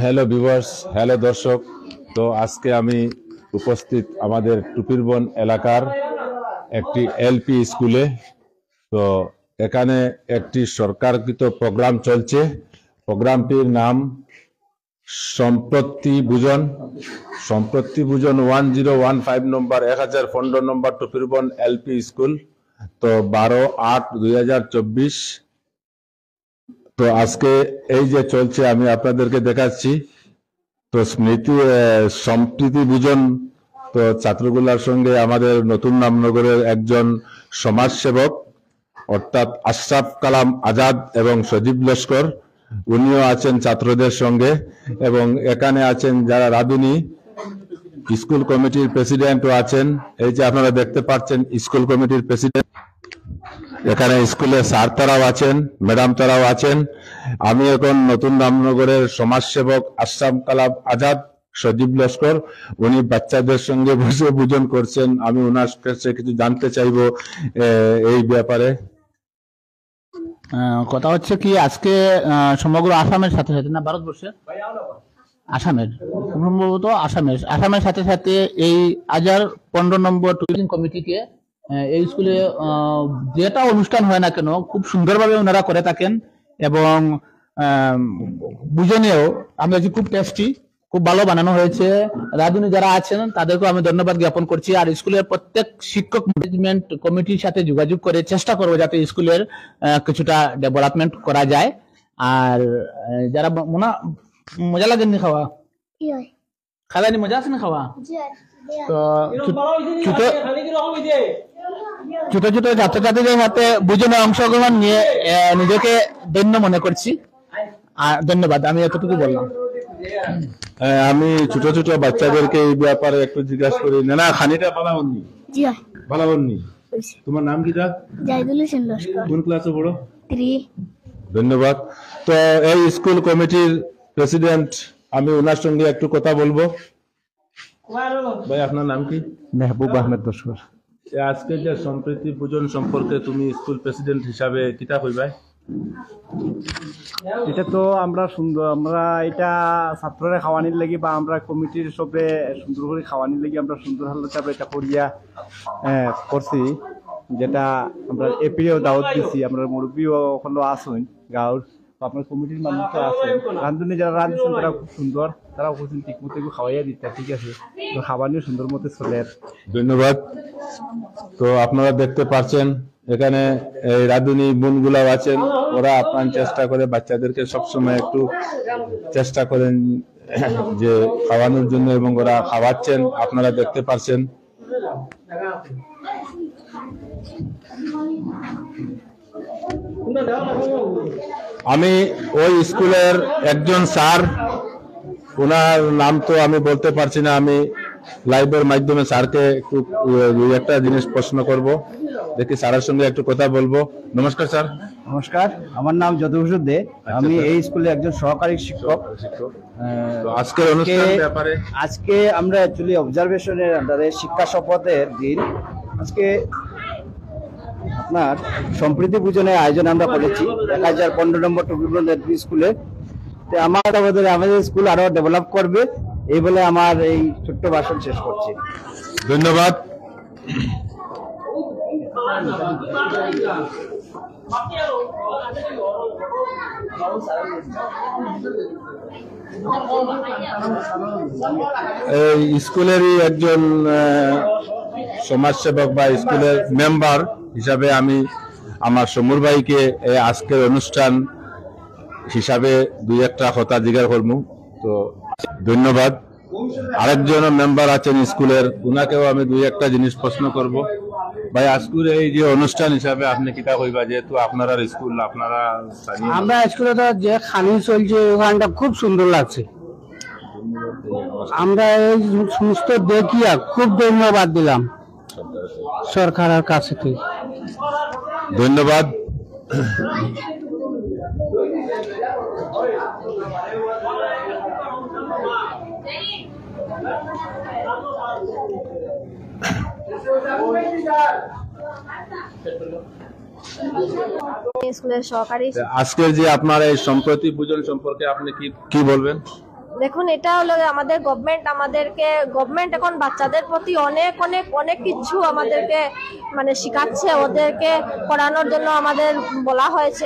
Hello viewers, hello দর্শক। তো আজকে আমি উপস্থিত আমাদের টুপিরবন এলাকার একটি এলপি স্কুলে। তো এখানে একটি সরকারকৃত প্রোগ্রাম চলছে। প্রোগ্রামটির নাম সম্প্রতি ভোজন 1015 নম্বর 1015 নম্বর টুপিরবন এলপি স্কুল। তো 12/8/2024। তো আজকে এই যে চলছে আমি আপনাদেরকে দেখাচ্ছি। তো সম্প্রীতি ভোজন। তো ছাত্রগুলার সঙ্গে আমাদের নতুন নামনগরের একজন সমাজসেবক অর্থাৎ আশরাফ কালাম আজাদ এবং সজীব লস্কর, উনিও আছেন ছাত্রদের সঙ্গে। এবং এখানে আছেন যারা রাধুনী স্কুল কমিটির প্রেসিডেন্টও আছেন। এই যে আপনারা দেখতে পাচ্ছেন স্কুল কমিটির প্রেসিডেন্ট। এখানে স্কুলে স্যার তারাও আছেন, ম্যাডাম তারাও আছেন। আমি এখন নতুন রামনগরের সমাজসেবক আশরাফ কালাম আজাদ সজীব লস্কর, উনি বাচ্চাদের সঙ্গে বসে ভোজন করছেন। আমি ওনার কাছে কিছু জানতে চাইবো এই ব্যাপারে। কথা হচ্ছে কি, আজকে সমগ্র আসামের সাথে সাথে না ভারতবর্ষে আসামের সম্ভবত আসামের সাথে সাথে এই 1015 নম্বর টুরিজম কমিটিকে এই স্কুলে যেটা অনুষ্ঠান হয় না কেন খুব সুন্দরভাবে ওনারা করে থাকেন। এবং বুঝেনেও আমরা যে খুব টেস্টি, খুব ভালো বানানো হয়েছে। রাধুনী যারা আছেন তাদেরকেও আমি ধন্যবাদ জ্ঞাপন করছি। আর স্কুলের প্রত্যেক শিক্ষক ম্যানেজমেন্ট কমিটির সাথে যোগাযোগ করে চেষ্টা করবো যাতে স্কুলের কিছুটা ডেভেলপমেন্ট করা যায়। আর যারা মজা লাগেনি খাওয়া, খাওয়ানি মজা আছে না খাওয়া? তো ছোট ছোট ছাত্রছাত্রীদের সাথে বুঝনে অংশগ্রহণ নিয়ে নিজেকে ধন্য মনে করছি। আর ধন্যবাদ, আমি এতটুকু বললাম। আমি ছোট ছোট বাচ্চাদেরকে এই ব্যাপারে একটু জিজ্ঞাসা করি। না খানিটা পালাবন্নি পালাবন্নি। তোমার নাম কি? কোন ক্লাসে পড়ো? 3। ধন্যবাদ। তো এই স্কুল কমিটির প্রেসিডেন্ট, আমি ওনার সঙ্গে একটু কথা বলবো। ভাই আপনার নাম কি? মেহবুব আহমেদ লস্কর। আজকে যে সম্প্রীতি ভোজন সম্পর্কে তুমি স্কুল প্রেসিডেন্ট হিসাবে কিতা কইবাই? এটা তো আমরা এটা ছাত্ররা খাওয়ানির লাগি বা আমরা কমিটির সবে সুন্দর করে খাওয়ানির লাগি আমরা সুন্দর হালতে এটা করিয়া করছি, যেটা আমরা এপিও দাওয়াত দিছি। আমরা মুরব্বীও ওখানে আসুন গাঁর, আপনার কমিটির মানুষ আছে, রান্ধুনি যারা রাঁধছেন তারা খুব সুন্দর, তারা বলছেন ঠিক মতো খাওয়াইয়া দিতে। ঠিক আছে, তো খাওয়ানিও সুন্দর মতো চলে। ধন্যবাদ। তো আপনারা দেখতে পাচ্ছেন এখানে এই রাধুনী বোনগুলাও আছেন। ওরা আপনার চেষ্টা করে বাচ্চাদেরকে সবসময় একটু চেষ্টা করেন যে খাওয়ানোর জন্য, এবং ওরা খাওয়াচ্ছেন, আপনারা দেখতে পাচ্ছেন। আমি ওই স্কুলের একজন স্যার, ওনার নাম তো আমি বলতে পারছি না, আমি লাইভের মাধ্যমে স্যারকে একটু একটা জিনিস প্রশ্ন করব, দেখি স্যারের সঙ্গে একটু কথা বলবো। নমস্কার স্যার। নমস্কার, আমার নাম যদুভূষণ দে, আমি এই স্কুলে একজন সহকারী শিক্ষক। আজকের অনুষ্ঠানের ব্যাপারে, আজকে আমরা অ্যাকচুয়ালি অবজারভেশনের আন্ডারে শিক্ষা শপথের দিন আজকে আপনার সম্প্রীতি পূজনের আয়োজন আমরা করেছি 1015 নম্বর টুপিরবন এলপি স্কুলে। তো আমাদের স্কুল আরো ডেভেলপ করবে এই বলে আমার এই ছোট্ট ভাষণ শেষ করছি। ধন্যবাদ। এই স্কুলেরই একজন সমাজসেবক বা স্কুলের মেম্বার হিসাবে আমি আমার সমুর ভাইকে আজকের অনুষ্ঠান হিসাবে দুই একটা কথা জিজ্ঞাসা করব। তো ধন্যবাদ। আরেকজন মেম্বার আছেন স্কুলের, উনাকেও আমি দুই একটা জিনিস প্রশ্ন করব। ভাই, আজকের এই যে অনুষ্ঠান হিসাবে আপনি কিতা কইবা, যেহেতু আপনারা স্কুল, আপনারা আমরা স্কুলে তো যে খানি চলছে ওখানটা খুব সুন্দর লাগছে। আমরা এই সমস্ত দেখিয়া খুব ধন্যবাদ দিলাম সরকারের কাছে। ধন্যবাদ। স্কুলের সহকারী। আজকের যে আপনার এই সম্প্রতি পূজন সম্পর্কে আপনি কি বলবেন? দেখুন, এটা হলো আমাদের গভর্নমেন্ট এখন বাচ্চাদের প্রতি অনেক অনেক অনেক কিছু আমাদেরকে মানে শিখাচ্ছে, ওদেরকে পড়ানোর জন্য আমাদের বলা হয়েছে।